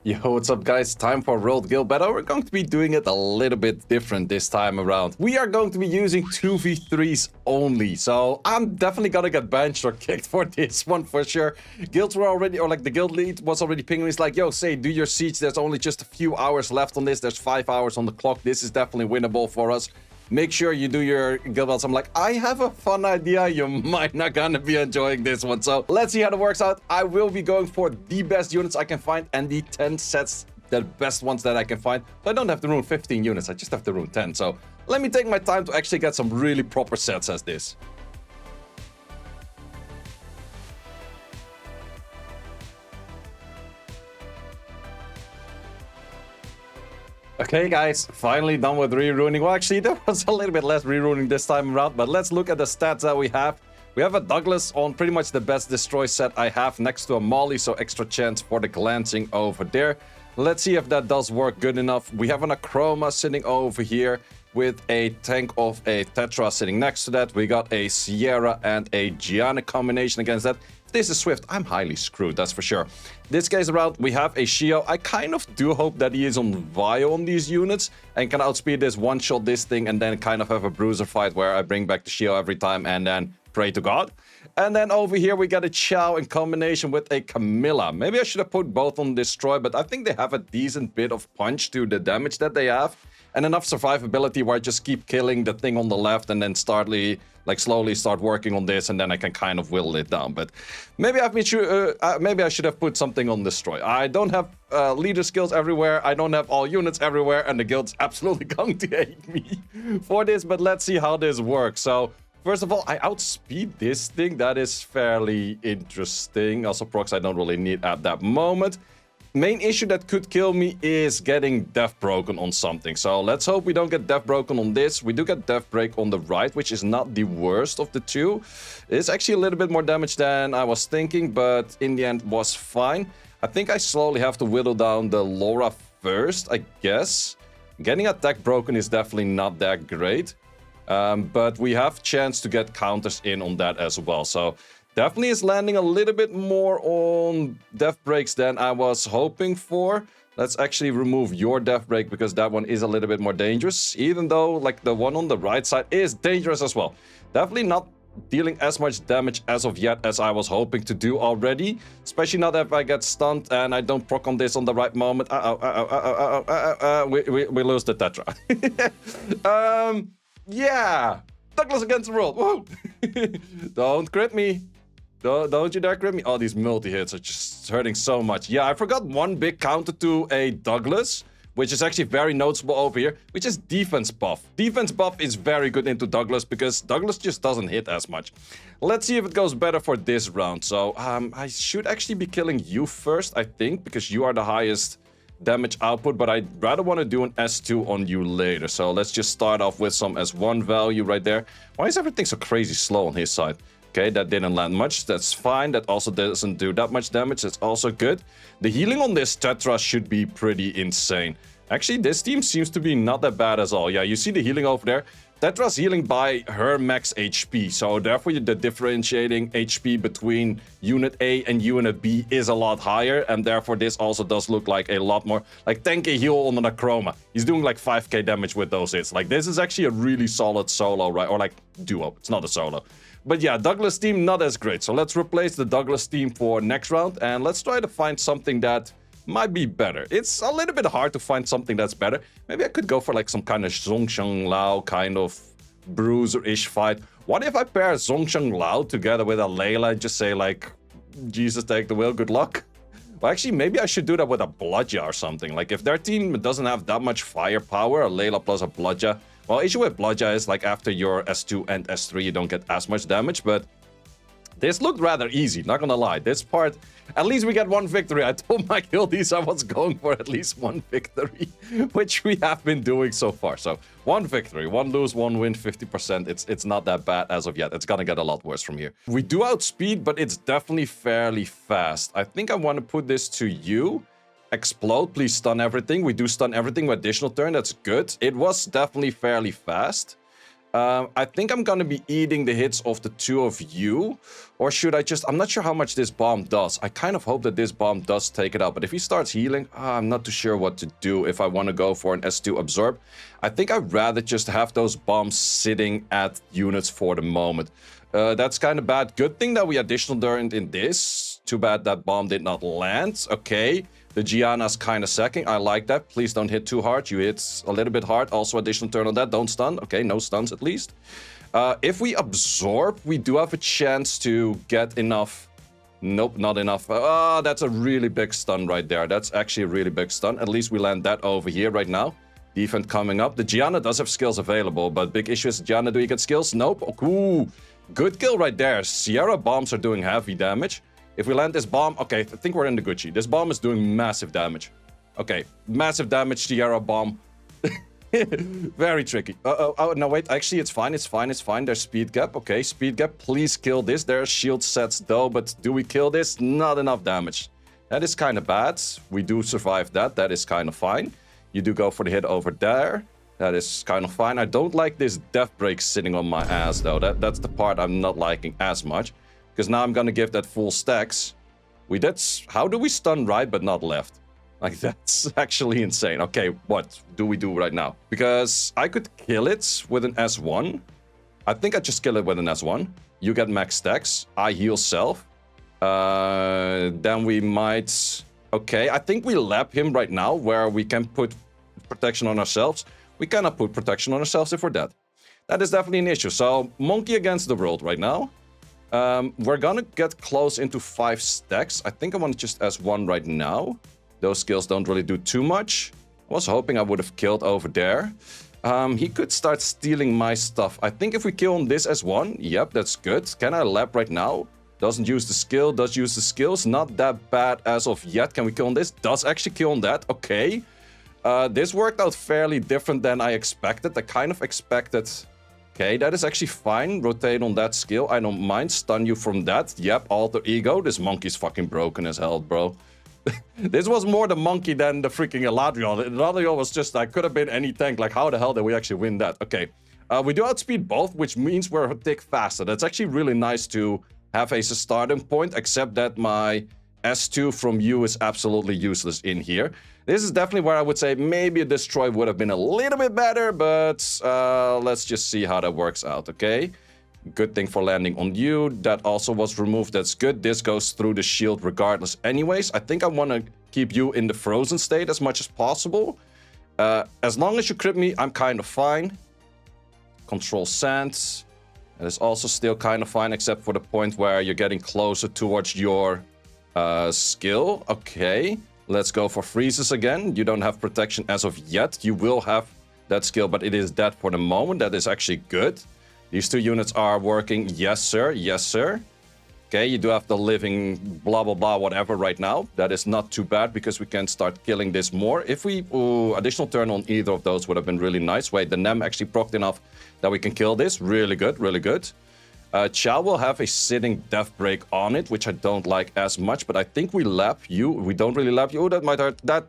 Yo, what's up guys? Time for World Guild Battle. We're going to be doing it a little bit different this time around. We are going to be using 2v3s only, so I'm definitely gonna get benched or kicked for this one for sure. Guilds were already, or like the guild lead was already pinging me. He's like, yo, say, do your siege. There's only just a few hours left on this. There's 5 hours on the clock. This is definitely winnable for us. Make sure you do your guild battles. I'm like, I have a fun idea. You might not gonna be enjoying this one. So let's see how it works out. I will be going for the best units I can find and the 10 sets, the best ones that I can find. So I don't have to ruin 15 units. I just have to ruin 10. So let me take my time to actually get some really proper sets as this. Okay, guys, finally done with reruning. Well, actually, there was a little bit less reruning this time around, but let's look at the stats that we have. We have a Douglas on pretty much the best destroy set I have next to a Molly, so extra chance for the glancing over there. Let's see if that does work good enough. We have an Acroma sitting over here with a tank of a Tetra sitting next to that. We got a Sierra and a Gianna combination against that. This is Swift. I'm highly screwed, that's for sure. This case around, we have a Shio. I kind of do hope that he is on Vio on these units and can outspeed this, one-shot this thing, and then kind of have a bruiser fight where I bring back the Shio every time and then pray to God. And then over here, we got a Chow in combination with a Camilla. Maybe I should have put both on Destroy, but I think they have a decent bit of punch to the damage that they have. And enough survivability where I just keep killing the thing on the left and then slowly start working on this, and then I can kind of whittle it down. But maybe maybe I should have put something on Destroy. I don't have leader skills everywhere. I don't have all units everywhere, and the guild's absolutely going to hate me for this. But let's see how this works. So first of all, I outspeed this thing. That is fairly interesting. Also, procs I don't really need at that moment. Main issue that could kill me is getting Death Broken on something. So let's hope we don't get Death Broken on this. We do get Death Break on the right, which is not the worst of the two. It's actually a little bit more damage than I was thinking, but in the end was fine. I think I slowly have to whittle down the Laura first, I guess. Getting Attack Broken is definitely not that great. But we have chance to get counters in on that as well. So definitely is landing a little bit more on Death Breaks than I was hoping for. Let's actually remove your Death Break because that one is a little bit more dangerous. Even though like the one on the right side is dangerous as well. Definitely not dealing as much damage as of yet as I was hoping to do already. Especially now that if I get stunned and I don't proc on this on the right moment. We lose the Tetra. Yeah. Douglas against the world. Whoa. Don't crit me. Don't you dare crit me. Oh, these multi-hits are just hurting so much. Yeah, I forgot one big counter to a Douglas, which is actually very noticeable over here, which is defense buff. Defense buff is very good into Douglas because Douglas just doesn't hit as much. Let's see if it goes better for this round. So I should actually be killing you first, I think, because you are the highest damage output, but I'd rather want to do an S2 on you later. So let's just start off with some S1 value right there. Why is everything so crazy slow on his side? Okay, that didn't land much. That's fine. That also doesn't do that much damage. That's also good. The healing on this Tetra should be pretty insane. Actually, this team seems to be not that bad at all. Yeah, you see the healing over there. Tetra's healing by her max HP, so therefore the differentiating HP between Unit A and Unit B is a lot higher, and therefore this also does look like a lot more, like 10k heal on an Acroma. He's doing like 5k damage with those hits. Like this is actually a really solid solo, right? Or like duo, it's not a solo. But yeah, Douglas team not as great, so let's replace the Douglas team for next round, and let's try to find something that might be better. It's a little bit hard to find something that's better. Maybe I could go for like some kind of Zhongsheng Lao kind of bruiser-ish fight. What if I pair Zhongsheng Lao together with a Layla and just say like, Jesus take the wheel, good luck? Well, actually, maybe I should do that with a Bludja or something. Like if their team doesn't have that much firepower, a Layla plus a Bludja. Well, issue with Bludja is like after your S2 and S3, you don't get as much damage, but this looked rather easy, not gonna lie. This part, at least we get one victory. I told my guildies I was going for at least one victory, which we have been doing so far. So one victory, one lose, one win, 50%. It's not that bad as of yet. It's gonna get a lot worse from here. We do outspeed, but it's definitely fairly fast. I think I want to put this to you. Explode, please stun everything. We do stun everything with additional turn. That's good. It was definitely fairly fast. I think I'm gonna be eating the hits of the two of you. Or should I just... I'm not sure how much this bomb does. I kind of hope that this bomb does take it out. But if he starts healing, I'm not too sure what to do if I want to go for an S2 absorb. I think I'd rather just have those bombs sitting at units for the moment. That's kind of bad. Good thing that we additional turned in this. Too bad that bomb did not land. Okay. The Gianna's kind of sacking. I like that. Please don't hit too hard. You hit a little bit hard. Also, additional turn on that. Don't stun. Okay, no stuns at least. If we absorb, we do have a chance to get enough. Nope, not enough. That's a really big stun right there. That's actually a really big stun. At least we land that over here right now. Defense coming up. The Gianna does have skills available, but big issue is, Gianna, do you get skills? Nope. Oh, cool. Good kill right there. Sierra bombs are doing heavy damage. If we land this bomb... Okay, I think we're in the Gucci. This bomb is doing massive damage. Okay, massive damage, Sierra bomb. Very tricky. Oh, no, wait. Actually, it's fine. It's fine. It's fine. There's speed gap. Okay, speed gap. Please kill this. There's shield sets, though. But do we kill this? Not enough damage. That is kind of bad. We do survive that. That is kind of fine. You do go for the hit over there. That is kind of fine. I don't like this death break sitting on my ass, though. That's the part I'm not liking as much. Because now I'm going to give that full stacks. How do we stun right but not left? Like, that's actually insane. Okay, what do we do right now? Because I could kill it with an S1. I think I just kill it with an S1. You get max stacks. I heal self. Then we might... Okay, I think we lap him right now where we can put protection on ourselves. We cannot put protection on ourselves if we're dead. That is definitely an issue. So, monkey against the world right now. We're gonna get close into 5 stacks. I think I want to just S1 right now. Those skills don't really do too much. I was hoping I would have killed over there. He could start stealing my stuff. I think if we kill him this S1, yep, that's good. Can I lap right now? Doesn't use the skill, does use the skills. Not that bad as of yet. Can we kill on this? Does actually kill on that. Okay. This worked out fairly different than I expected. I kind of expected... Okay, that is actually fine. Rotate on that skill. I don't mind. Stun you from that. Yep, alter ego. This monkey's fucking broken as hell, bro. This was more the monkey than the freaking Eladriel. Eladriel was just like, could have been any tank. Like, how the hell did we actually win that? Okay. We do outspeed both, which means we're a tick faster. That's actually really nice to have as a starting point, except that my S2 from you is absolutely useless in here. This is definitely where I would say maybe a destroy would have been a little bit better, but let's just see how that works out, okay? Good thing for landing on you. That also was removed. That's good. This goes through the shield regardless anyways. I think I want to keep you in the frozen state as much as possible. As long as you crit me, I'm kind of fine. Control sand. That is also still kind of fine, except for the point where you're getting closer towards your skill. Okay. Let's go for freezes again. You don't have protection as of yet. You will have that skill, but it is dead for the moment. That is actually good. These 2 units are working. Yes, sir. Yes, sir. Okay, you do have the living blah, blah, blah, whatever right now. That is not too bad because we can start killing this more. If we... Ooh, additional turn on either of those would have been really nice. Wait, the Nem actually procced enough that we can kill this. Really good, really good. Chow will have a sitting death break on it, which I don't like as much, but I think we lap you. We don't really lap you. Oh, that might hurt. That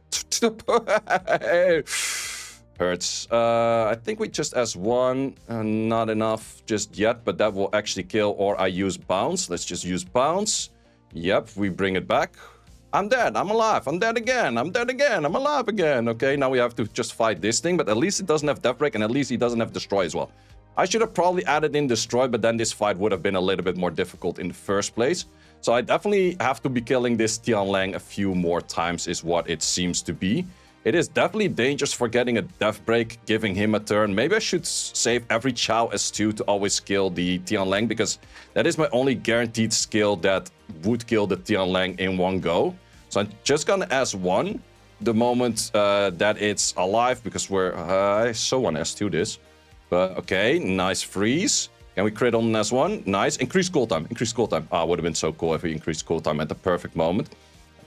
hurts. I think we just S1. Not enough just yet, but that will actually kill, or I use bounce. Let's just use bounce. Yep, we bring it back. I'm dead. I'm alive. I'm dead again. I'm dead again. I'm alive again. Okay, now we have to just fight this thing, but at least it doesn't have death break, and at least he doesn't have destroy as well. I should have probably added in destroy, but then this fight would have been a little bit more difficult in the first place. So I definitely have to be killing this Tianlang a few more times is what it seems to be. It is definitely dangerous for getting a death break, giving him a turn. Maybe I should save every Chow S2 to always kill the Tianlang, because that is my only guaranteed skill that would kill the Tianlang in one go. So I'm just gonna S1 the moment that it's alive, because we're... I so want S2 this. But okay, nice freeze. Can we crit on S1? Nice. Increase cooltime. Increase cooltime. Ah, would have been so cool if we increased cooltime at the perfect moment.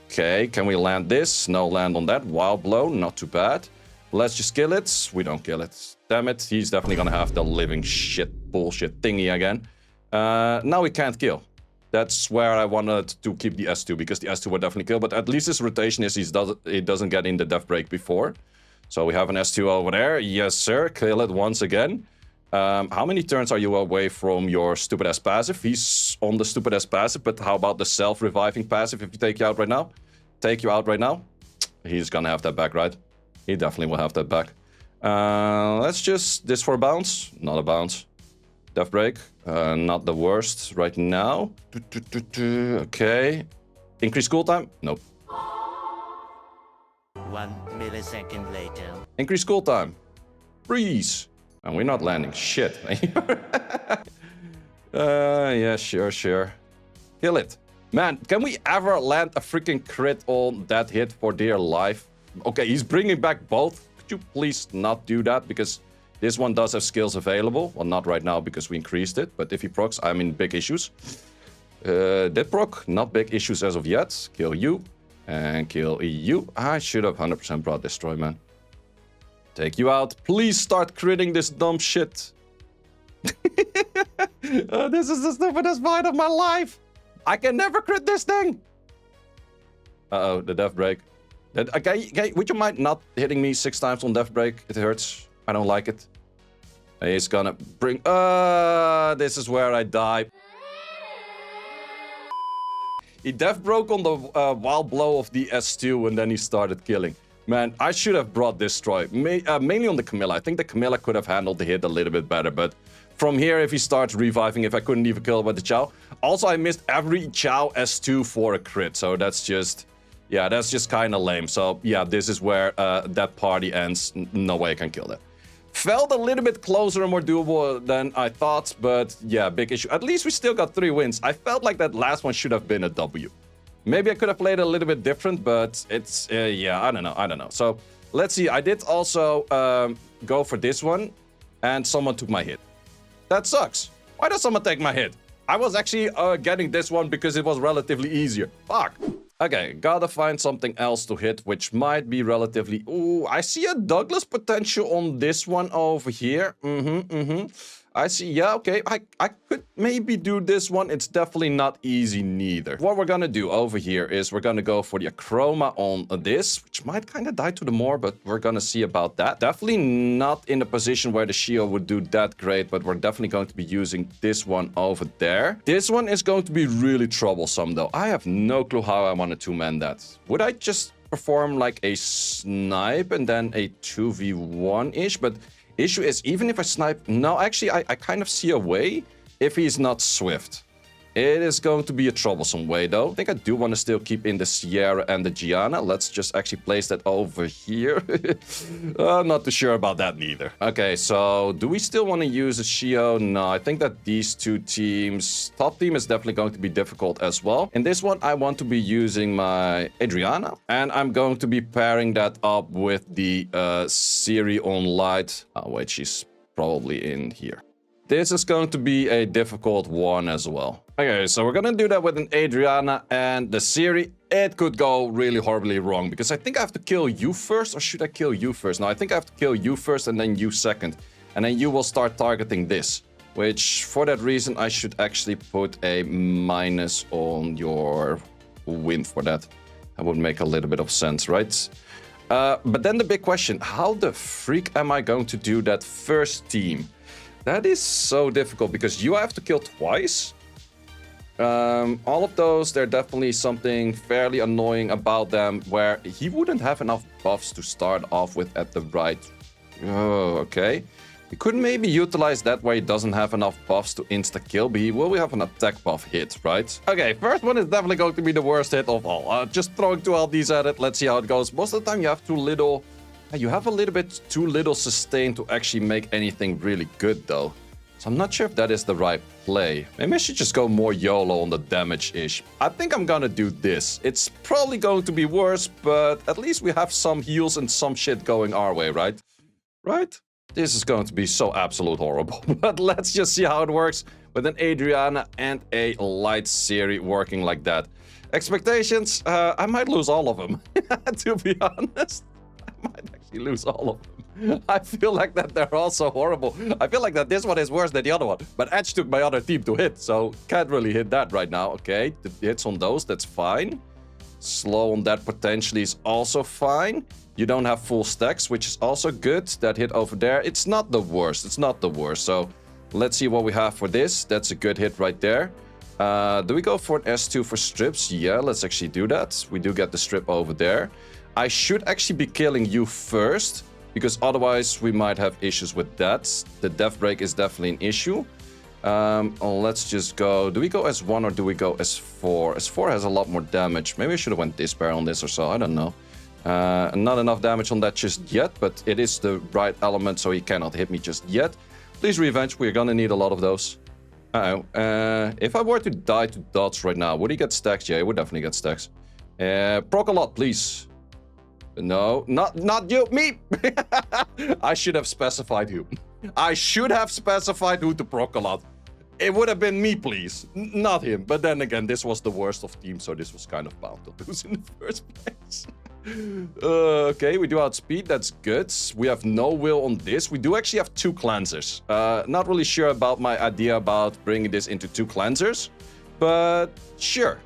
Okay, can we land this? No land on that. Wild blow, not too bad. Let's just kill it. We don't kill it. Damn it, he's definitely gonna have the living shit bullshit thingy again. Now we can't kill. That's where I wanted to keep the S2, because the S2 would definitely kill, but at least his rotation is he doesn't get in the death break before. So we have an S2 over there. Yes, sir. Kill it once again. How many turns are you away from your stupid-ass passive? He's on the stupid-ass passive, but how about the self-reviving passive if you take you out right now? Take you out right now? He's gonna have that back, right? He definitely will have that back. Let's just... This for a bounce? Not a bounce. Death break. Not the worst right now. Okay. Increase cooltime? Nope. 1 millisecond later. Increase cooltime. Freeze. And we're not landing shit. Yeah, sure. Kill it. Man, can we ever land a freaking crit on that hit for dear life? Okay, he's bringing back both. Could you please not do that? Because this one does have skills available. Well, not right now because we increased it. But if he procs, I'm in big issues. Did proc, not big issues as of yet. Kill you. And kill you. I should have 100% brought Destroy, man. Take you out. Please start critting this dumb shit. This is the stupidest fight of my life. I can never crit this thing. Uh-oh, the death break. Okay, would you mind not hitting me 6 times on death break? It hurts. I don't like it. He's gonna bring... this is where I die. He death broke on the wild blow of the S2 and then he started killing. Man, I should have brought Destroy. Mainly on the Camilla. I think the Camilla could have handled the hit a little bit better, but from here, if he starts reviving, if I couldn't even kill with the Chow. Also, I missed every Chow S2 for a crit, so that's just... Yeah, that's just kind of lame. So, yeah, this is where that party ends. No way I can kill that. Felt a little bit closer and more doable than I thought, but yeah, big issue. At least we still got 3 wins. I felt like that last one should have been a W. Maybe I could have played a little bit different, but it's... yeah, I don't know. So, let's see. I did also go for this one, and someone took my hit. That sucks. Why does someone take my hit? I was actually getting this one because it was relatively easier. Fuck. Okay, gotta find something else to hit, which might be relatively... Ooh, I see a Douglas potential on this one over here. I see, yeah, okay. I could maybe do this one. It's definitely not easy neither. What we're gonna do over here is we're gonna go for the Acroma on this, which might kind of die to the more, but we're gonna see about that. Definitely not in a position where the Shio would do that great, but we're definitely going to be using this one over there. This one is going to be really troublesome, though. I have no clue how I want to two-man that. Would I just perform like a snipe and then a 2v1-ish? But... issue is, even if I snipe... No, actually, I kind of see a way if he's not swift. It is going to be a troublesome way, though. I think I do want to still keep in the Sierra and the Gianna. Let's just actually place that over here. I'm not too sure about that neither. Okay, so do we still want to use a Shio? No, I think that these two teams... Top team is definitely going to be difficult as well. In this one, I want to be using my Adriana. And I'm going to be pairing that up with the Siri on light. Oh, wait, she's probably in here. This is going to be a difficult one as well. Okay, so we're gonna do that with an Adriana and the Siri. It could go really horribly wrong because I think I have to kill you first, or should I kill you first? No, I think I have to kill you first and then you second. And then you will start targeting this, which for that reason, I should actually put a minus on your win for that. That would make a little bit of sense, right? But then the big question, how the freak am I going to do that first team? That is so difficult because you have to kill twice. All of those, they're definitely something fairly annoying about them where he wouldn't have enough buffs to start off with at the right... Oh, okay. We could maybe utilize that where he doesn't have enough buffs to insta-kill, but he will have an attack buff hit, right? Okay, first one is definitely going to be the worst hit of all. Just throwing 2 LDs at it, let's see how it goes. Most of the time you have too little... You have a little bit too little sustain to actually make anything really good, though. So I'm not sure if that is the right play. Maybe I should just go more YOLO on the damage-ish. I think I'm gonna do this. It's probably going to be worse, but at least we have some heals and some shit going our way, right? Right? This is going to be so absolute horrible. But let's just see how it works with an Adriana and a light Siri working like that. Expectations? I might lose all of them, to be honest. I might actually lose all of them. I feel like that they're all so horrible. I feel like that this one is worse than the other one. But Edge took my other team to hit, so can't really hit that right now. Okay, the hits on those, that's fine. Slow on that potentially is also fine. You don't have full stacks, which is also good. That hit over there, it's not the worst. It's not the worst. So let's see what we have for this. That's a good hit right there. Do we go for an S2 for strips? Yeah, let's actually do that. We do get the strip over there. I should actually be killing you first, because otherwise we might have issues with that. The death break is definitely an issue. Let's just go... Do we go S1 or do we go S4? S4 has a lot more damage. Maybe I should have went despair on this or so. I don't know. Not enough damage on that just yet, but it is the right element, so he cannot hit me just yet. Please revenge. We're gonna need a lot of those. Uh-oh. If I were to die to dots right now, would he get stacks? Yeah, he would definitely get stacks. Proc a lot, please. No, not you, me! I should have specified who. I should have specified who to proc a lot. It would have been me, please. Not him. But then again, this was the worst of teams, so this was kind of bound to lose in the first place. Okay, we do outspeed. That's good. We have no will on this. We do actually have 2 cleansers. Not really sure about my idea about bringing this into 2 cleansers, but sure.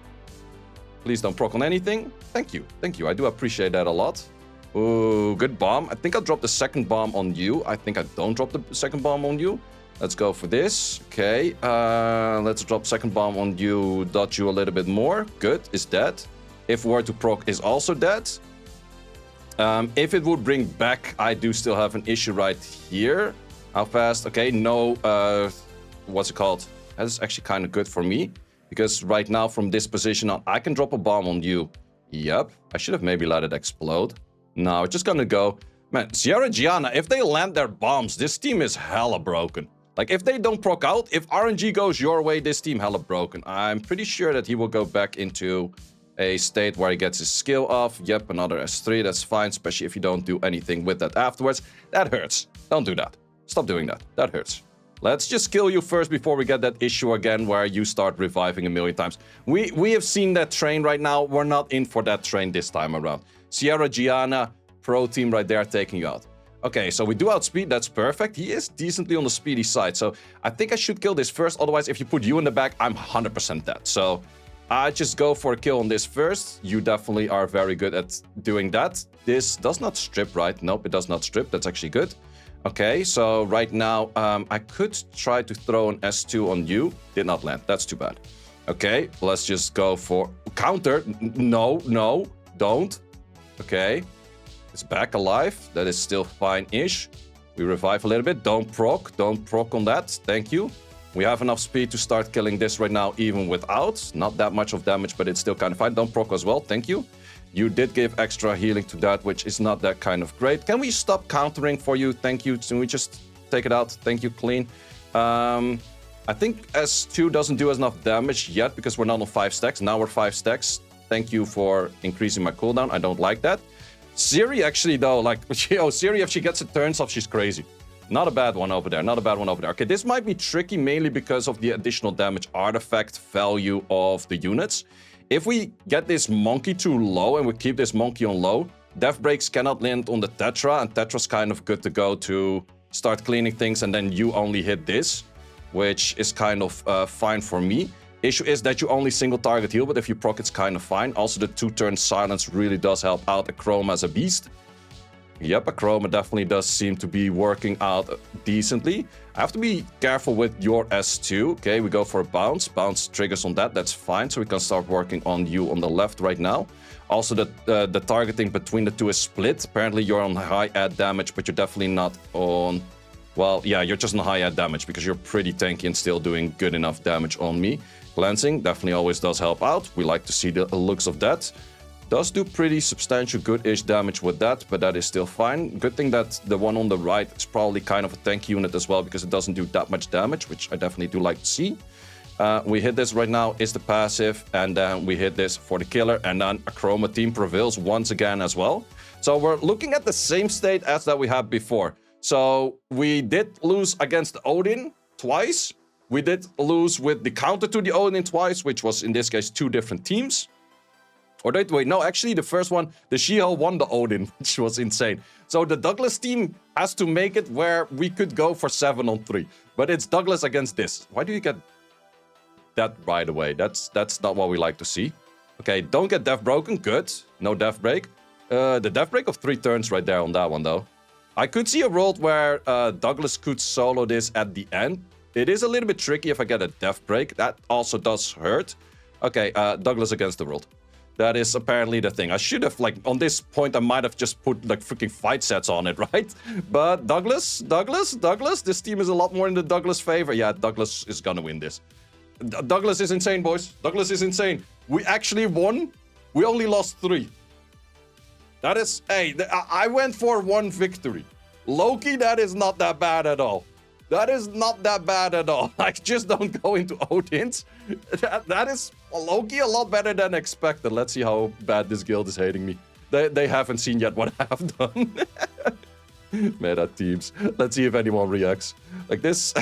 Please don't proc on anything. Thank you. Thank you. I do appreciate that a lot. Ooh, good bomb. I think I'll drop the second bomb on you. I think I don't drop the second bomb on you. Let's go for this. Okay. Let's drop second bomb on you. Dodge you a little bit more. Good. Is dead. If were to proc is also dead. If it would bring back, I do still have an issue right here. How fast? Okay. No. What's it called? That's actually kind of good for me. Because right now, from this position on, I can drop a bomb on you. Yep. I should have maybe let it explode. No, it's just gonna go. Man, Sierra Gianna, if they land their bombs, this team is hella broken. Like, if they don't proc out, if RNG goes your way, this team hella broken. I'm pretty sure that he will go back into a state where he gets his skill off. Yep, another S3. That's fine, especially if you don't do anything with that afterwards. That hurts. Don't do that. Stop doing that. That hurts. Let's just kill you first before we get that issue again where you start reviving a million times. We have seen that train right now. We're not in for that train this time around. Sierra Gianna, pro team right there taking you out. Okay, so we do outspeed. That's perfect. He is decently on the speedy side. So I think I should kill this first. Otherwise, if you put you in the back, I'm 100% dead. So I just go for a kill on this first. You definitely are very good at doing that. This does not strip, right? Nope, it does not strip. That's actually good. Okay, so right now, I could try to throw an S2 on you. Did not land. That's too bad. Okay, let's just go for counter. No, no, don't. Okay, it's back alive. That is still fine-ish. We revive a little bit. Don't proc on that. Thank you. We have enough speed to start killing this right now, even without. Not that much of damage, but it's still kind of fine. Don't proc as well. Thank you. You did give extra healing to that, which is not that kind of great. Can we stop countering for you? Thank you. Can we just take it out? Thank you, clean. I think S2 doesn't do enough damage yet because we're not on 5 stacks. Now we're 5 stacks. Thank you for increasing my cooldown. I don't like that. Siri actually, though, like, Siri, if she gets her turns off, she's crazy. Not a bad one over there. Not a bad one over there. Okay, this might be tricky mainly because of the additional damage artifact value of the units. If we get this monkey too low and we keep this monkey on low, death breaks cannot land on the Tetra, and Tetra's kind of good to go to start cleaning things, and then you only hit this, which is kind of fine for me. Issue is that you only single target heal, but if you proc, it's kind of fine. Also, the 2-turn silence really does help out Achroma as a beast. Yep, Achroma definitely does seem to be working out decently. I have to be careful with your S2. Okay, we go for a bounce. Bounce triggers on that. That's fine. So we can start working on you on the left right now. Also, the targeting between the two is split. Apparently, you're on high add damage, but you're definitely not on... Well, yeah, you're just on high add damage because you're pretty tanky and still doing good enough damage on me. Cleansing definitely always does help out. We like to see the looks of that. Does do pretty substantial good-ish damage with that, but that is still fine. Good thing that the one on the right is probably kind of a tank unit as well because it doesn't do that much damage, which I definitely do like to see. We hit this right now, is the passive, and then we hit this for the killer, and then Achroma team prevails once again as well. So we're looking at the same state as that we had before. So we did lose against Odin twice. We did lose with the counter to the Odin twice, which was in this case 2 different teams. Or wait, no, actually the first one, the She-Hulk won the Odin, which was insane. So the Douglas team has to make it where we could go for 7-on-3. But it's Douglas against this. Why do you get that right away? That's not what we like to see. Okay, don't get death broken. Good. No death break. The death break of 3 turns right there on that one, though. I could see a world where Douglas could solo this at the end. It is a little bit tricky if I get a death break. That also does hurt. Okay, Douglas against the world. That is apparently the thing. I should have, like, on this point, I might have just put, like, freaking fight sets on it, right? But Douglas, this team is a lot more in the Douglas favor. Yeah, Douglas is gonna win this. Douglas is insane, boys. Douglas is insane. We actually won. We only lost 3. That is, hey, I went for 1 victory. Loki, that is not that bad at all. That is not that bad at all. I just don't go into Odin's. That is, Loki, a lot better than expected. Let's see how bad this guild is hating me. They haven't seen yet what I have done. Meta teams. Let's see if anyone reacts. Like this.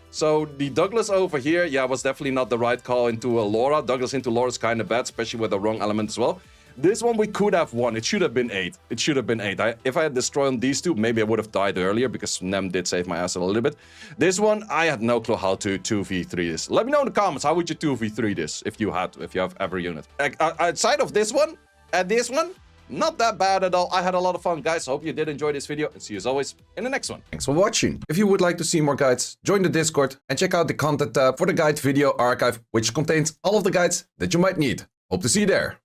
So the Douglas over here, yeah, was definitely not the right call into Laura. Douglas into Laura is kind of bad, especially with the wrong element as well. This one we could have won. It should have been 8. It should have been 8. If I had destroyed on these 2, maybe I would have died earlier because Nem did save my ass a little bit. This one, I had no clue how to 2v3 this. Let me know in the comments, how would you 2v3 this if you have every unit? Outside of this one, and this one, not that bad at all. I had a lot of fun, guys. Hope you did enjoy this video, and see you as always in the next one. Thanks for watching. If you would like to see more guides, join the Discord and check out the content tab for the guide video archive, which contains all of the guides that you might need. Hope to see you there.